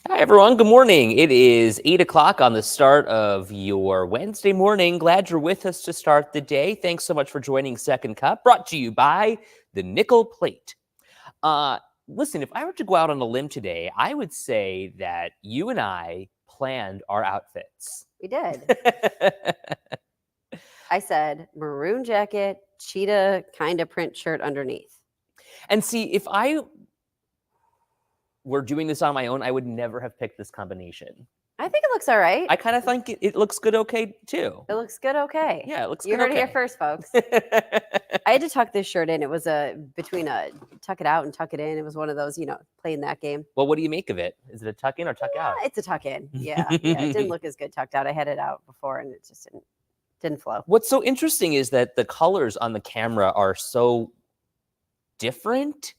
Hi, everyone. Good morning. It is 8 o'clock on the start of your Wednesday morning. Glad you're with us to start the day. Thanks so much for joining Second Cup, brought to you by the Nickel Plate. Listen, if I were to go out on a limb today, I would say that you and I planned our outfits. We did. I said maroon jacket, cheetah kind of print shirt underneath. And see, if I were doing this on my own, I would never have picked this combination. I think it looks all right. I kind of think it looks good okay, too. It looks good okay. Yeah, it looks You good heard okay. it here first, folks. I had to tuck this shirt in. It was between a tuck it out and tuck it in. It was one of those, playing that game. Well, what do you make of it? Is it a tuck in or tuck out? It's a tuck in. Yeah. It didn't look as good tucked out. I had it out before and it just didn't flow. What's so interesting is that the colors on the camera are so different.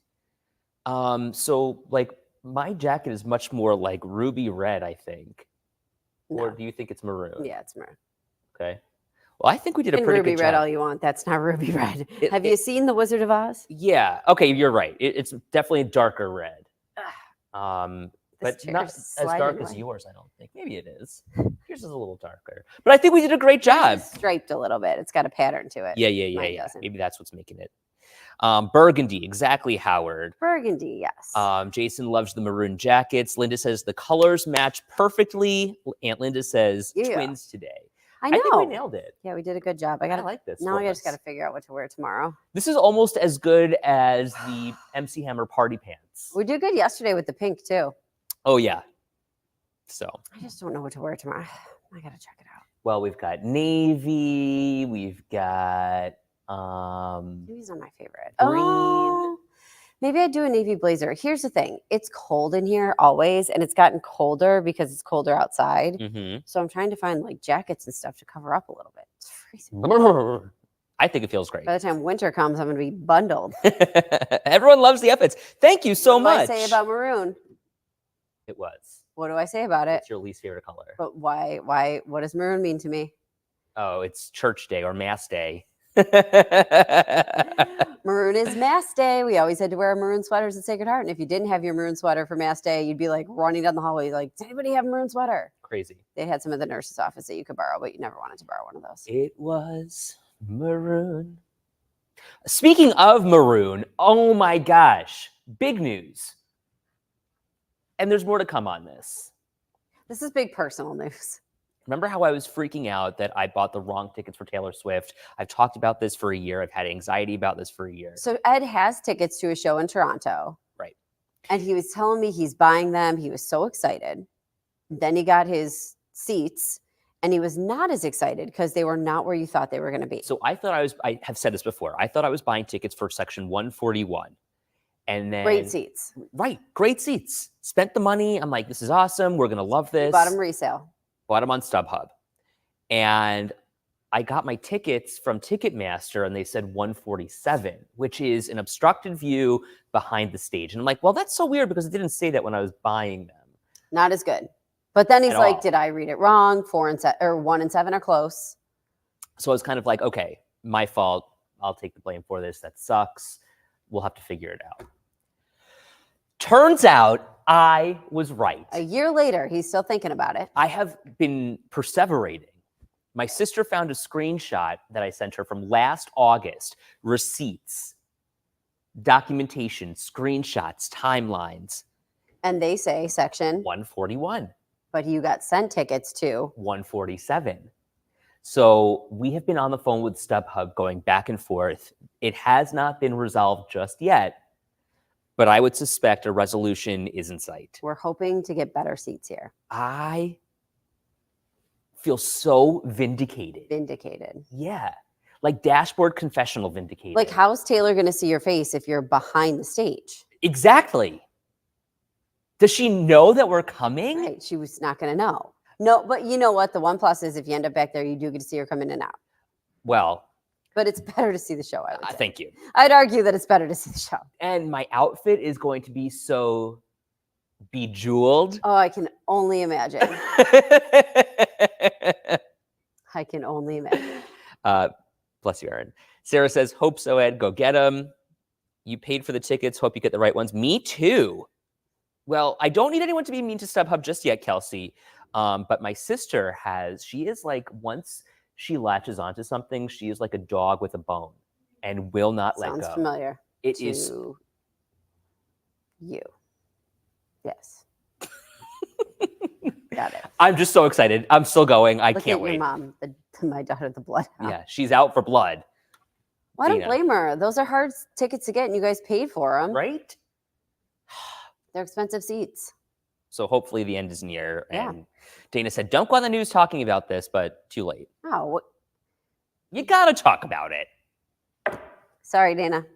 So like my jacket is much more like ruby red, I think. No. Or do you think it's maroon? Yeah, it's maroon. Okay. Well, I think we did a pretty ruby good red job. all you want. That's not ruby red. Have you seen The Wizard of Oz? Yeah. Okay, you're right. It's definitely a darker red. But not as dark as yours, I don't think. Maybe it is. Yours is a little darker. But I think we did a great job. It's striped a little bit. It's got a pattern to it. Yeah. Maybe that's what's making it. Burgundy, exactly, Howard. Burgundy, yes. Jason loves the maroon jackets. Linda says the colors match perfectly. Aunt Linda says twins today. I know. I think we nailed it. Yeah, we did a good job. I like this. Now I just got to figure out what to wear tomorrow. This is almost as good as the MC Hammer party pants. We did good yesterday with the pink too. Oh yeah. So I just don't know what to wear tomorrow. I got to check it out. Well, we've got navy. We've got Navy's not my favorite. Green. Oh, maybe I'd do a navy blazer. Here's the thing. It's cold in here always, and it's gotten colder because it's colder outside. Mm-hmm. So I'm trying to find like jackets and stuff to cover up a little bit. It's freezing. I think it feels great. By the time winter comes, I'm going to be bundled. Everyone loves the outfits. Thank you so much. What do I say about maroon? It was. What do I say about it? It's your least favorite color. But why? What does maroon mean to me? Oh, it's church day or mass day. Maroon is mass day. We always had to wear maroon sweaters at Sacred Heart. And if you didn't have your maroon sweater for mass day, you'd be like running down the hallway like, does anybody have a maroon sweater? Crazy. They had some at the nurse's office that you could borrow, but you never wanted to borrow one of those. It was maroon. Speaking of maroon, oh my gosh, big news. And there's more to come on this. This is big personal news. Remember how I was freaking out that I bought the wrong tickets for Taylor Swift? I've talked about this for a year. I've had anxiety about this for a year. So Ed has tickets to a show in Toronto. Right. And he was telling me he's buying them. He was so excited. Then he got his seats and he was not as excited because they were not where you thought they were going to be. So I have said this before. I thought I was buying tickets for section 141. And then great seats. Right. Great seats. Spent the money. I'm like, this is awesome. We're going to love this. You bought them resale. Bought them on StubHub. And I got my tickets from Ticketmaster and they said 147, which is an obstructed view behind the stage. And I'm like, well, that's so weird because it didn't say that when I was buying them. Not as good. But then he's At like, all. did I read it wrong? 1 and 7 are close. So I was kind of like, okay, my fault. I'll take the blame for this. That sucks. We'll have to figure it out. Turns out I was right. A year later, he's still thinking about it. I have been perseverating. My sister found a screenshot that I sent her from last August. Receipts, documentation, screenshots, timelines. And they say section 141. But you got sent tickets to 147. So we have been on the phone with StubHub going back and forth. It has not been resolved just yet, but I would suspect a resolution is in sight. We're hoping to get better seats here. I feel so vindicated. Vindicated. Yeah. Like dashboard confessional vindicated. Like, how's Taylor going to see your face if you're behind the stage? Exactly. Does she know that we're coming? Right. She was not going to know. No, but you know what? The one plus is if you end up back there, you do get to see her come in and out. Well, but it's better to see the show, I would say. Thank you. I'd argue that it's better to see the show. And my outfit is going to be so bejeweled. Oh, I can only imagine. I can only imagine. Bless you, Aaron. Sarah says, hope so, Ed. Go get them. You paid for the tickets. Hope you get the right ones. Me too. Well, I don't need anyone to be mean to StubHub just yet, Kelsey. But my sister she is like, once she latches onto something, she is like a dog with a bone and will not let go. Sounds familiar. It is you. Yes. Got it. I'm just so excited. I'm still going. I Look can't at wait. your mom, my daughter, the bloodhound. Yeah, she's out for blood. Well, I don't blame her. Those are hard tickets to get, and you guys paid for them. Right? They're expensive seats. So hopefully the end is near. Yeah. And Dana said, don't go on the news talking about this, but too late. Oh, what? You got to talk about it. Sorry, Dana.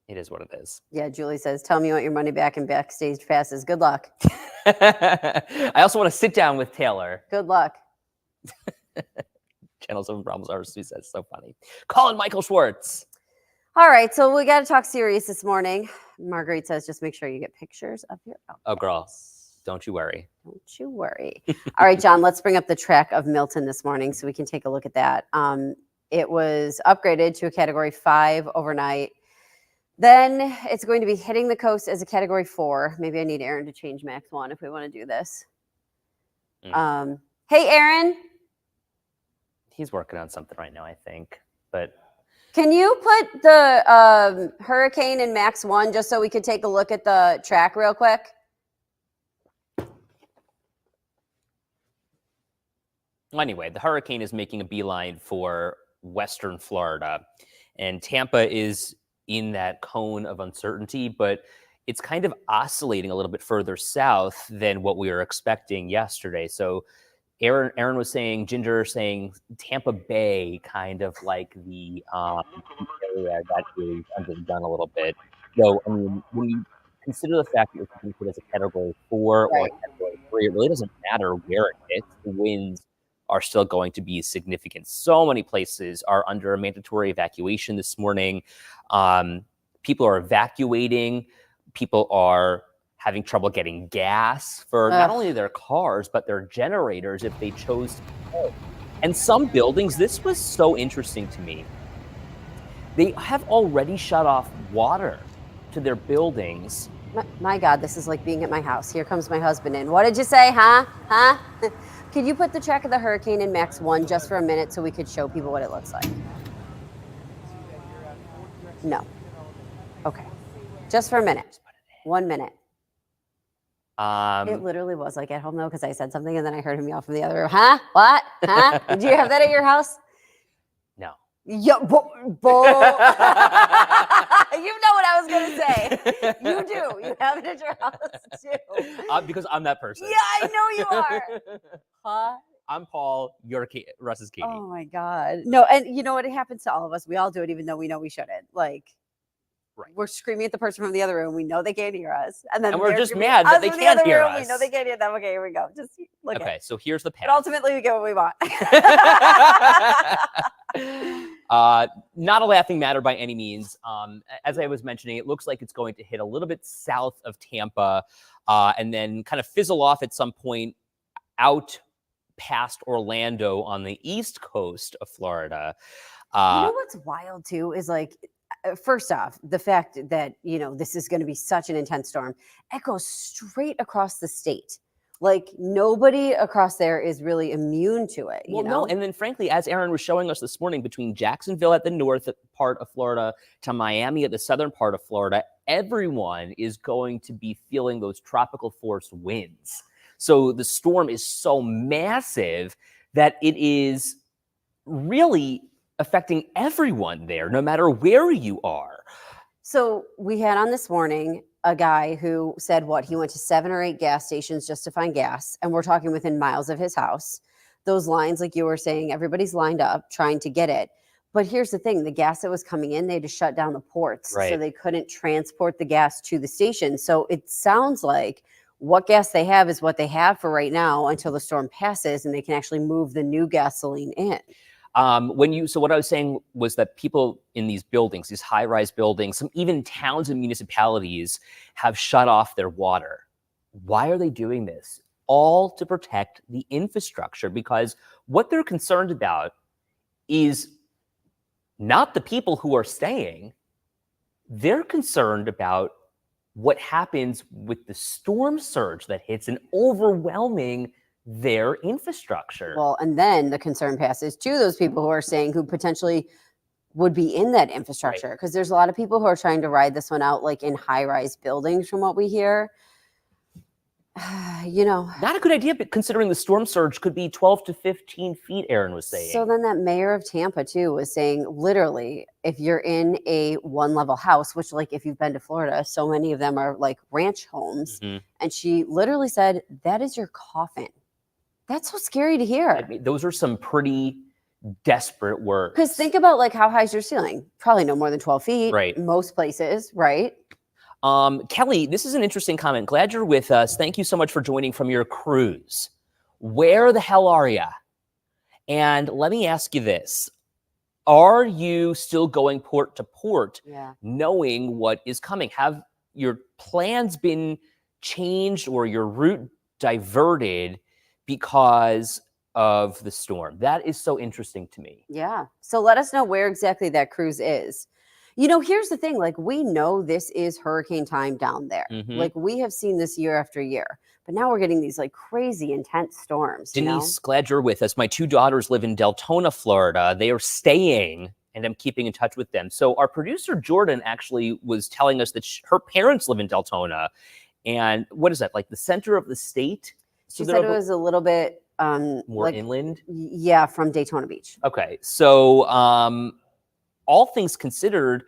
It is what it is. Yeah, Julie says, tell me you want your money back and backstage passes. Good luck. I also want to sit down with Taylor. Good luck. Channel 7 Problems RC says, so funny. Colin Michael Schwartz. All right, so we got to talk serious this morning. Marguerite says, just make sure you get pictures of your outfits. Oh, girl, don't you worry. Don't you worry. All right, John, let's bring up the track of Milton this morning so we can take a look at that. It was upgraded to a Category 5 overnight. Then it's going to be hitting the coast as a Category 4. Maybe I need Aaron to change Max 1 if we want to do this. Hey, Aaron. He's working on something right now, I think. But can you put the Hurricane in Max 1 just so we could take a look at the track real quick? Anyway, the hurricane is making a beeline for Western Florida, and Tampa is in that cone of uncertainty, but it's kind of oscillating a little bit further south than what we were expecting yesterday. So Aaron was saying, Ginger saying Tampa Bay, kind of like the area that is underdone a little bit. So, I mean, when you consider the fact that you're put as a Category 4 or a Category 3, it really doesn't matter where it hits. The winds are still going to be significant. So many places are under a mandatory evacuation this morning. People are evacuating. People are having trouble getting gas for not only their cars, but their generators if they chose to go. And some buildings, this was so interesting to me. They have already shut off water to their buildings. My God, this is like being at my house. Here comes my husband in. What did you say, huh? Could you put the track of the hurricane in Max 1 just for a minute so we could show people what it looks like? No. Okay. Just for a minute. 1 minute. It literally was like at home though, because I said something and then I heard him yell from the other room. Huh? What? Huh? Did you have that at your house? No. Yeah, bull. You know what I was going to say. You do. You have it at your house too. Because I'm that person. Yeah, I know you are. Huh? I'm Paul. You're Russ is Katie. Oh my God. No, and you know what? It happens to all of us. We all do it, even though we know we shouldn't. Like, right. We're screaming at the person from the other room. We know they can't hear us, and then we're just mad that they can't hear us. We know they can't hear them. Okay, here we go. Just look. Okay, so here's the path. But ultimately, we get what we want. Not a laughing matter by any means. As I was mentioning, it looks like it's going to hit a little bit south of Tampa and then kind of fizzle off at some point out past Orlando on the east coast of Florida. You know what's wild too is like, first off, the fact that, you know, this is going to be such an intense storm. It goes straight across the state. Like nobody across there is really immune to it. You know? No, and then frankly, as Aaron was showing us this morning, between Jacksonville at the north part of Florida to Miami at the southern part of Florida, everyone is going to be feeling those tropical force winds. So the storm is so massive that it is really affecting everyone there, no matter where you are. So we had on this morning a guy who said he went to 7 or 8 gas stations just to find gas. And we're talking within miles of his house. Those lines, like you were saying, everybody's lined up trying to get it. But here's the thing, the gas that was coming in, they had to shut down the ports. Right. So they couldn't transport the gas to the station. So it sounds like what gas they have is what they have for right now until the storm passes and they can actually move the new gasoline in. So what I was saying was that people in these buildings, these high-rise buildings, some even towns and municipalities have shut off their water. Why are they doing this? All to protect the infrastructure, because what they're concerned about is not the people who are staying. They're concerned about what happens with the storm surge that hits and overwhelming their infrastructure. Well, and then the concern passes to those people who are saying who potentially would be in that infrastructure, because there's a lot of people who are trying to ride this one out, like in high-rise buildings, from what we hear. Not a good idea, but considering the storm surge could be 12 to 15 feet, Aaron was saying. So then that mayor of Tampa too was saying, literally, if you're in a one-level house, which, like, if you've been to Florida, so many of them are like ranch homes, and she literally said, that is your coffin. That's so scary to hear. I mean, those are some pretty desperate words. Because think about, like, how high is your ceiling? Probably no more than 12 feet. Right. Most places, right? Kelly, this is an interesting comment. Glad you're with us. Thank you so much for joining from your cruise. Where the hell are you? And let me ask you this. Are you still going port to port, knowing what is coming? Have your plans been changed or your route diverted because of the storm? That is so interesting to me. Yeah. So let us know where exactly that cruise is. Here's the thing, like, we know this is hurricane time down there. Like, we have seen this year after year, but now we're getting these like crazy intense storms. Denise, glad you're with us. My 2 daughters live in Deltona, Florida. They are staying, and I'm keeping in touch with them. So our producer, Jordan, actually was telling us that her parents live in Deltona. And what is that, like the center of the state? She said it was a little bit more like, inland? Yeah, from Daytona Beach. Okay. So all things considered,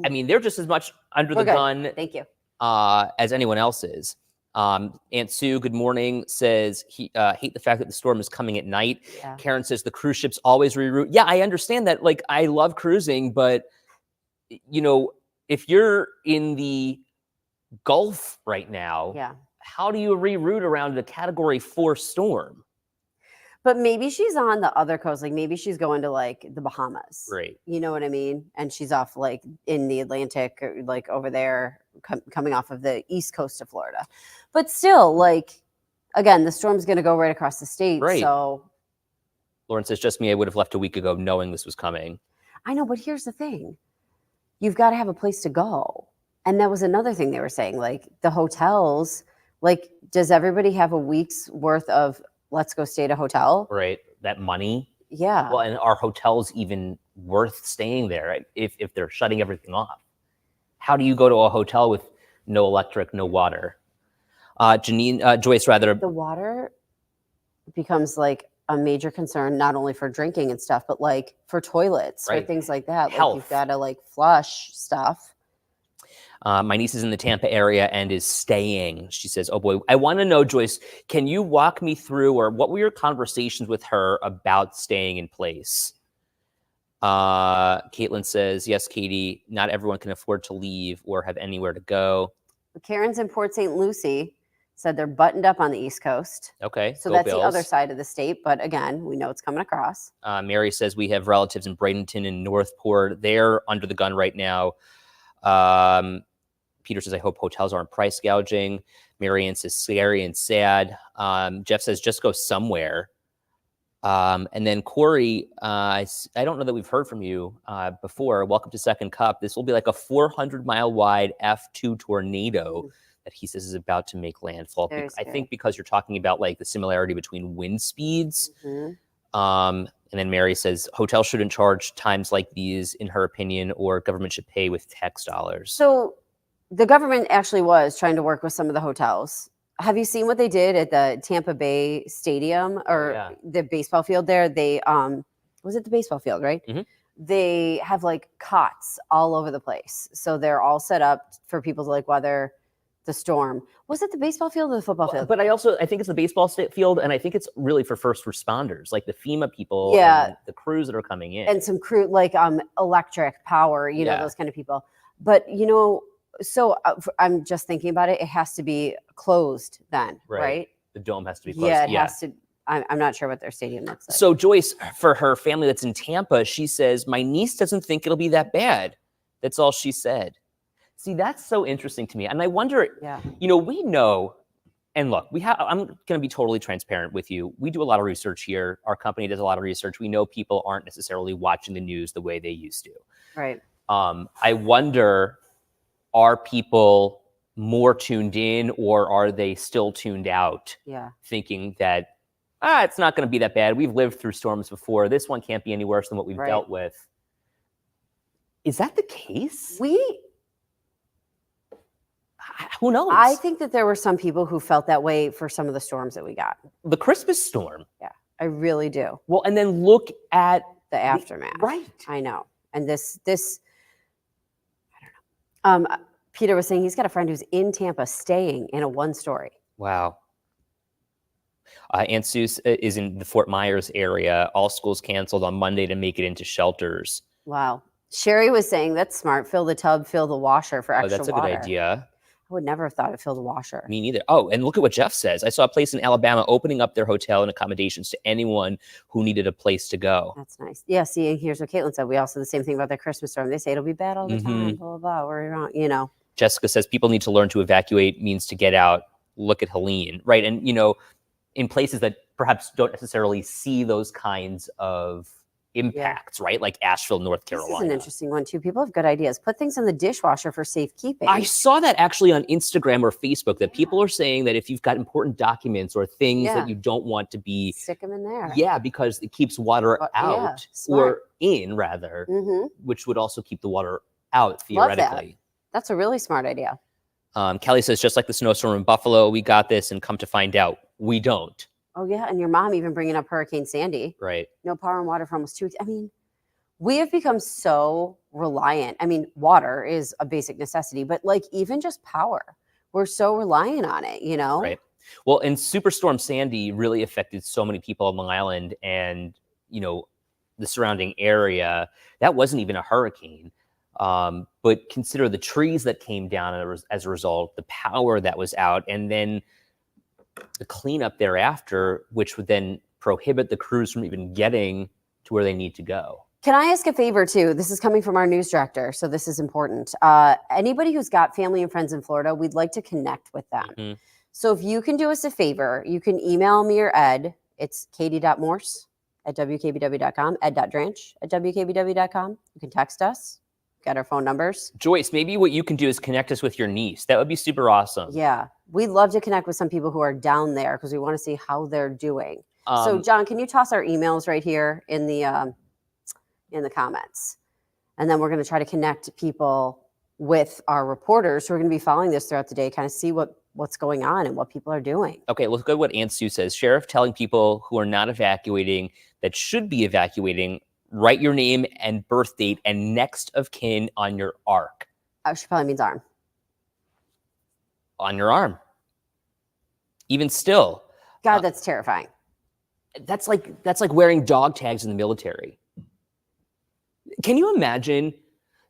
I mean, they're just as much under the gun. Thank you. As anyone else is. Aunt Sue, good morning, says he hate the fact that the storm is coming at night. Yeah. Karen says the cruise ships always reroute. Yeah, I understand that. Like, I love cruising, but if you're in the Gulf right now, how do you reroute around a Category 4 storm? But maybe she's on the other coast. Like, maybe she's going to like the Bahamas. Right. You know what I mean? And she's off like in the Atlantic, or like over there, coming off of the east coast of Florida. But still, like, again, the storm's going to go right across the state. Right. So Lauren says, just me, I would have left a week ago knowing this was coming. I know, but here's the thing. You've got to have a place to go. And that was another thing they were saying. Like, the hotels, like, does everybody have a week's worth of let's go stay at a hotel? Right. That money. Yeah. Well, and are hotels even worth staying there, right? if they're shutting everything off? How do you go to a hotel with no electric, no water? Joyce, rather. The water becomes like a major concern, not only for drinking and stuff, but like for toilets, for things like that. Health. Like, you've got to like flush stuff. My niece is in the Tampa area and is staying. She says, oh boy, I want to know, Joyce, can you walk me through, or what were your conversations with her about staying in place? Caitlin says, yes, Katie, not everyone can afford to leave or have anywhere to go. Karen's in Port St. Lucie said they're buttoned up on the East Coast. Okay. So that's Bills. The other side of the state. But again, we know it's coming across. Mary says we have relatives in Bradenton and Northport. They're under the gun right now. Peter says, I hope hotels aren't price gouging. Marianne says, scary and sad. Jeff says, just go somewhere. And then Corey, I don't know that we've heard from you before. Welcome to Second Cup. This will be like a 400-mile wide F2 tornado that he says is about to make landfall. I think because you're talking about like the similarity between wind speeds. And then Mary says, hotels shouldn't charge times like these, in her opinion, or government should pay with tax dollars. So the government actually was trying to work with some of the hotels. Have you seen what they did at the Tampa Bay Stadium, or the baseball field there? They was it the baseball field, right? They have like cots all over the place. So they're all set up for people to like weather the storm. Was it the baseball field or the football field? But I think it's the baseball field, and I think it's really for first responders, like the FEMA people, and the crews that are coming in. And some crew, like electric power, you know, those kind of people. But, so I'm just thinking about it. It has to be closed then, right? The dome has to be closed. Yeah, it has to. I'm not sure what their stadium looks like. So Joyce, for her family that's in Tampa, she says, my niece doesn't think it'll be that bad. That's all she said. See, that's so interesting to me. And I wonder, we know, and look, I'm going to be totally transparent with you. We do a lot of research here. Our company does a lot of research. We know people aren't necessarily watching the news the way they used to. Right. I wonder, are people more tuned in, or are they still tuned out, thinking that, it's not going to be that bad. We've lived through storms before. This one can't be any worse than what we've dealt with. Is that the case? Who knows? I think that there were some people who felt that way for some of the storms that we got. The Christmas storm. Yeah, I really do. Well, and then look at the aftermath. Right. I know. And this, I don't know. Peter was saying he's got a friend who's in Tampa staying in a 1-story. Wow. Aunt Sue is in the Fort Myers area. All schools canceled on Monday to make it into shelters. Wow. Sherry was saying that's smart. Fill the tub, fill the washer for extra water. That's a good idea. I would never have thought to fill the washer. Me neither. Oh, and look at what Jeff says. I saw a place in Alabama opening up their hotel and accommodations to anyone who needed a place to go. That's nice. Yeah, see, and here's what Caitlin said. We also the same thing about the Christmas storm. They say it'll be bad all the time, blah, blah, blah. We're wrong, you know. Jessica says people need to learn to evacuate means to get out. Look at Helene, right? And, you know, in places that perhaps don't necessarily see those kinds of impacts, right? Like Asheville, North Carolina. This is an interesting one too. People have good ideas. Put things in the dishwasher for safekeeping. I saw that actually on Instagram or Facebook, that people are saying that if you've got important documents or things that you don't want to be... Stick them in there. Yeah, because it keeps water out, or in rather, which would also keep the water out theoretically. Love that. That's a really smart idea. Kelly says, just like the snowstorm in Buffalo, we got this, and come to find out, we don't. Oh, yeah. And your mom even bringing up Hurricane Sandy. Right. No power and water for almost 2 weeks. I mean, we have become so reliant. I mean, water is a basic necessity, but like even just power, we're so reliant on it, you know? Right. Well, and Superstorm Sandy really affected so many people on Long Island and, you know, the surrounding area. That wasn't even a hurricane. But consider the trees that came down as a result, the power that was out, and then the cleanup thereafter, which would then prohibit the crews from even getting to where they need to go. Can I ask a favor too? This is coming from our news director, so this is important. Anybody who's got family and friends in Florida, we'd like to connect with them. So if you can do us a favor, you can email me or Ed. It's katie.morse@wkbw.com, ed.dranch@wkbw.com. You can text us. Got our phone numbers. Joyce, maybe what you can do is connect us with your niece. That would be super awesome. Yeah. We'd love to connect with some people who are down there because we want to see how they're doing. So John, can you toss our emails right here in the comments? And then we're going to try to connect people with our reporters who are going to be following this throughout the day, kind of see what's going on and what people are doing. Okay, look at what Aunt Sue says. Sheriff telling people who are not evacuating that should be evacuating, write your name and birth date and next of kin on your arc. She probably means arm. On your arm. Even still. God, that's terrifying. That's like wearing dog tags in the military. Can you imagine?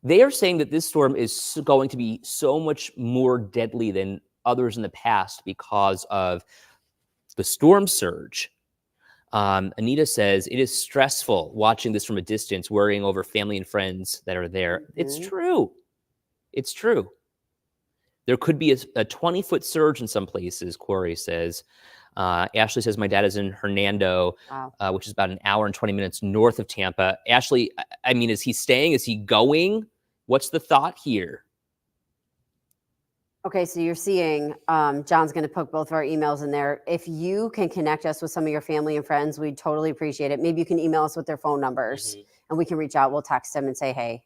They are saying that this storm is going to be so much more deadly than others in the past because of the storm surge. Anita says, it is stressful watching this from a distance, worrying over family and friends that are there. It's true. It's true. There could be a 20-foot surge in some places, Corey says. Ashley says, my dad is in Hernando, which is about an hour and 20 minutes north of Tampa. Ashley, I mean, is he staying? Is he going? What's the thought here? Okay, so you're seeing John's going to put both of our emails in there. If you can connect us with some of your family and friends, we'd totally appreciate it. Maybe you can email us with their phone numbers and we can reach out. We'll text them and say, hey,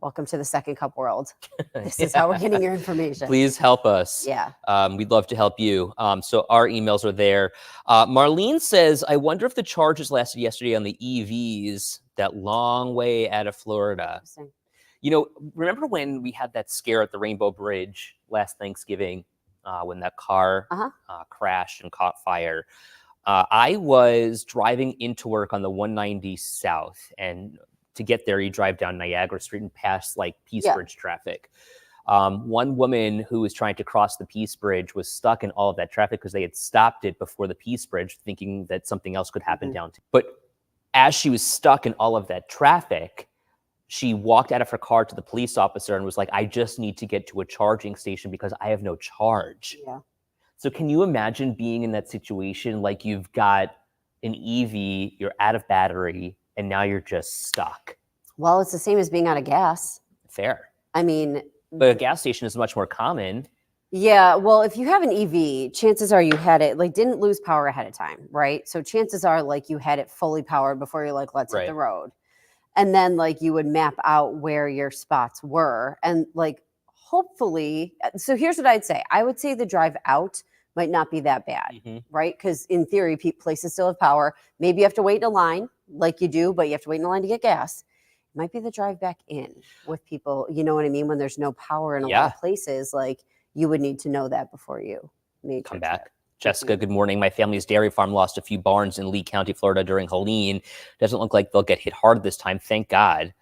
welcome to the Second Cup world. This is how we're getting your information. Please help us. Yeah. We'd love to help you. So our emails are there. Marlene says, I wonder if the charges lasted yesterday on the EVs, that long way out of Florida. You know, remember when we had that scare at the Rainbow Bridge last Thanksgiving when that car crashed and caught fire? I was driving into work on the 190 South, and to get there, you drive down Niagara Street and pass like Peace Bridge traffic. One woman who was trying to cross the Peace Bridge was stuck in all of that traffic because they had stopped it before the Peace Bridge, thinking that something else could happen down. But as she was stuck in all of that traffic, she walked out of her car to the police officer and was like, I just need to get to a charging station because I have no charge. Yeah. So can you imagine being in that situation? Like you've got an EV, you're out of battery, and now you're just stuck. Well, it's the same as being out of gas. Fair. I mean, But a gas station is much more common. yeah, well, if you have an EV, chances are you had it, like, didn't lose power ahead of time, right? So chances are, like, you had it fully powered before you're like, let's hit the Right. road. And then, like, you would map out where your spots were. And, like, hopefully, so here's what I'd say. I would say the drive out might not be that bad, Mhm. right? Because in theory, places still have power. Maybe you have to wait in a line like you do, but you have to wait in a line to get gas. It might be the drive back in with people, you know what I mean? When there's no power in a lot Yeah. of places, like, you would need to know that before you made Come your back. trip. Jessica, good morning. My family's dairy farm lost a few barns in Lee County, Florida during Helene. Doesn't look like they'll get hit hard this time. Thank God.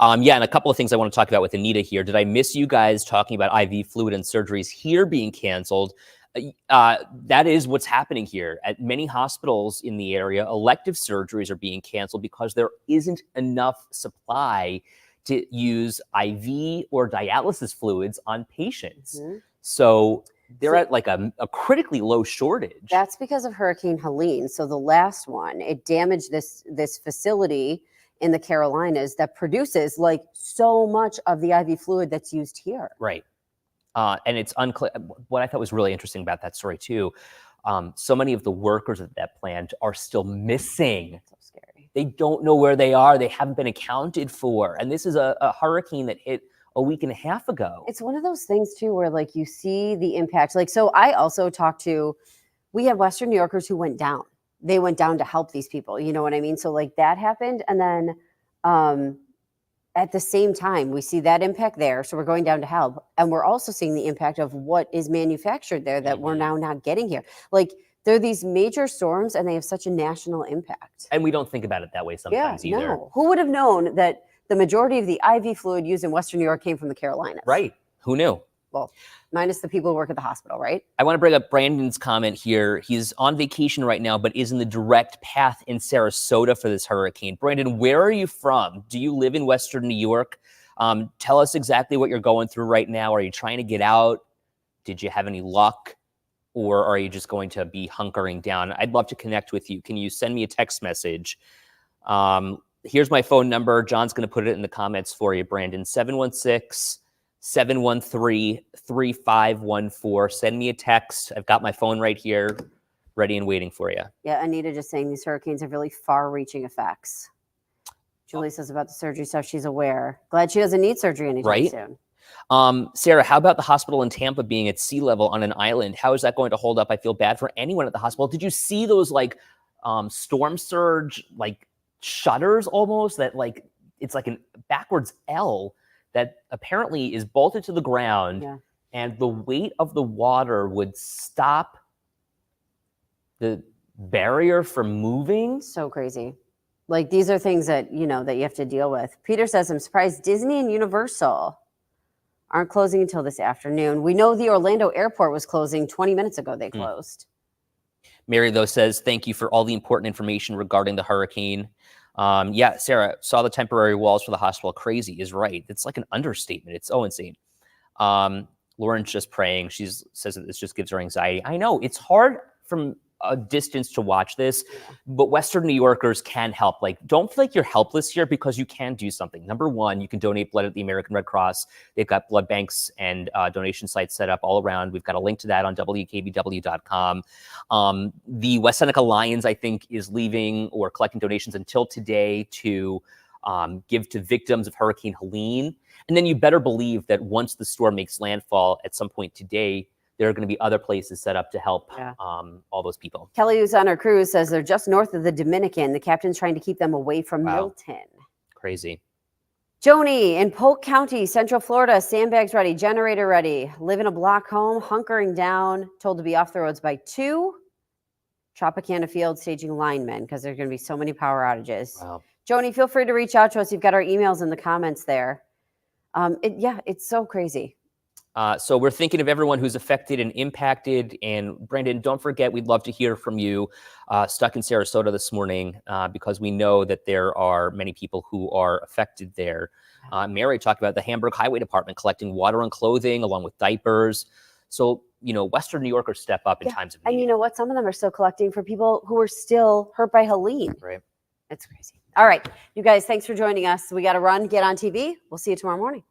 Yeah, and a couple of things I want to talk about with Anita here. Did I miss you guys talking about IV fluid and surgeries here being canceled? That is what's happening here. At many hospitals in the area, elective surgeries are being canceled because there isn't enough supply to use IV or dialysis fluids on patients. Mhm. So they're at like a critically low shortage. That's because of Hurricane Helene. So the last one, it damaged this facility in the Carolinas that produces like so much of the IV fluid that's used here. Right. And it's unclear. What I thought was really interesting about that story too, so many of the workers at that plant are still missing. So scary. They don't know where they are. They haven't been accounted for. And this is a hurricane that hit a week and a half ago. It's one of those things too, where like you see the impact. Like, so I also talked to, we had Western New Yorkers who went down. They went down to help these people. You know what I mean? So like that happened. And then at the same time, we see that impact there. So we're going down to help. And we're also seeing the impact of what is manufactured there that we're now not getting here. Like there are these major storms and they have such a national impact. And we don't think about it that way sometimes either. No. Who would have known that the majority of the IV fluid used in Western New York came from the Carolinas? Right. Who knew? Well, minus the people who work at the hospital, right? I want to bring up Brandon's comment here. He's on vacation right now, but is in the direct path in Sarasota for this hurricane. Brandon, where are you from? Do you live in Western New York? Tell us exactly what you're going through right now. Are you trying to get out? Did you have any luck? Or are you just going to be hunkering down? I'd love to connect with you. Can you send me a text message? Here's my phone number. John's going to put it in the comments for you, Brandon. 716-713-3514. Send me a text. I've got my phone right here, ready and waiting for you. Yeah, Anita just saying these hurricanes have really far-reaching effects. Julie says about the surgery stuff, she's aware. Glad she doesn't need surgery anytime soon. Sarah, how about the hospital in Tampa being at sea level on an island? How is that going to hold up? I feel bad for anyone at the hospital. Did you see those like storm surge like shutters almost that like it's like a backwards L that apparently is bolted to the ground, and the weight of the water would stop the barrier from moving? So crazy. Like these are things that, you know, that you have to deal with. Peter says, I'm surprised Disney and Universal aren't closing until this afternoon. We know the Orlando airport was closing 20 minutes ago. They closed. Mary, though, says, thank you for all the important information regarding the hurricane. Yeah, Sarah, saw the temporary walls for the hospital. Crazy is right. It's like an understatement. It's so insane. Lauren's just praying. She says that this just gives her anxiety. I know. It's hard from a distance to watch this, but Western New Yorkers can help. Like, don't feel like you're helpless here because you can do something. Number one, you can donate blood at the American Red Cross. They've got blood banks and donation sites set up all around. We've got a link to that on WKBW.com. The West Seneca Lions, I think, is leaving or collecting donations until today to give to victims of Hurricane Helene. And then you better believe that once the storm makes landfall at some point today, there are going to be other places set up to help all those people. Kelly, who's on our cruise, says they're just north of the Dominican. The captain's trying to keep them away from Milton. Crazy. Joni in Polk County, Central Florida, sandbags ready, generator ready, live in a block home, hunkering down, told to be off the roads by 2. Tropicana Field staging linemen because there's going to be so many power outages. Wow. Joni, feel free to reach out to us. You've got our emails in the comments there. It's so crazy. So we're thinking of everyone who's affected and impacted. And Brandon, don't forget, we'd love to hear from you stuck in Sarasota this morning because we know that there are many people who are affected there. Mary talked about the Hamburg Highway Department collecting water and clothing along with diapers. So, you know, Western New Yorkers step up in times of need. And you know what? Some of them are still collecting for people who are still hurt by Helene. Right. It's crazy. All right, you guys, thanks for joining us. We got to run, get on TV. We'll see you tomorrow morning.